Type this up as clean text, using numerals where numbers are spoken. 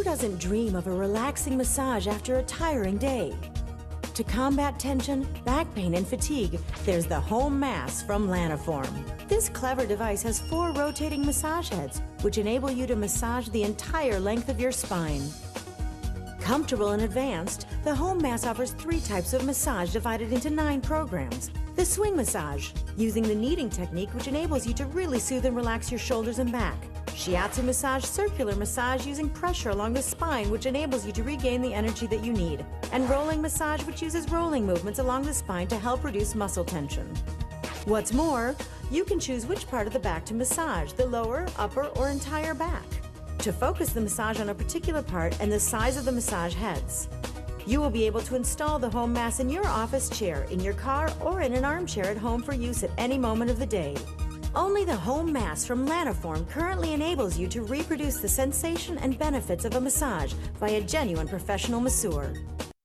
doesn't dream of a relaxing massage after a tiring day? To combat tension, back pain, and fatigue, there's the Home Mass from Lanaform. This clever device has 4 rotating massage heads, which enable you to massage the entire length of your spine. Comfortable and advanced, the Home Mass offers 3 types of massage divided into 9 programs. The swing massage, using the kneading technique, which enables you to really soothe and relax your shoulders and back. Shiatsu massage, circular massage using pressure along the spine, which enables you to regain the energy that you need. And rolling massage, which uses rolling movements along the spine to help reduce muscle tension. What's more, you can choose which part of the back to massage, the lower, upper, or entire back, to focus the massage on a particular part and the size of the massage heads. You will be able to install the Home Mass in your office chair, in your car, or in an armchair at home for use at any moment of the day. Only the Home Mass from Lanaform currently enables you to reproduce the sensation and benefits of a massage by a genuine professional masseur.